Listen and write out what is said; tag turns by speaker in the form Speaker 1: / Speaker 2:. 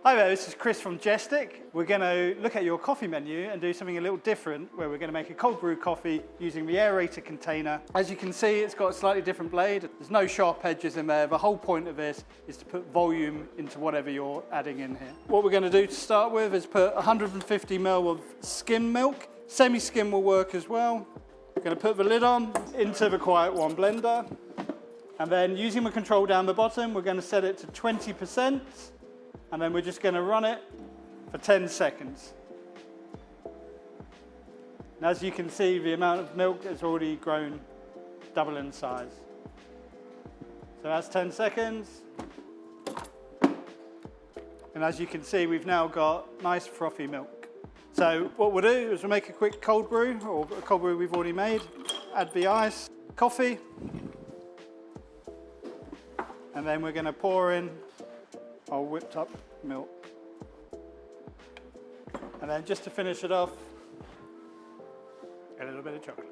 Speaker 1: Hi there, this is Chris from Jestik. We're going to look at your coffee menu and do something a little different where we're going to make a cold brew coffee using the aerator container. As you can see, it's got a slightly different blade. There's no sharp edges in there. The whole point of this is to put volume into whatever you're adding in here. What we're going to do to start with is put 150 ml of skim milk. Semi-skim will work as well. We're going to put the lid on into the Quiet One blender. And then using the control down the bottom, we're going to set it to 20%. And then we're just going to run it for 10 seconds. And as you can see, the amount of milk has already grown double in size. So that's 10 seconds. And as you can see, we've now got nice frothy milk. So what we'll do is we'll make a quick cold brew, or a cold brew we've already made. Add the ice, coffee. And then we're going to pour in our whipped up milk. And then just to finish it off, a little bit of chocolate.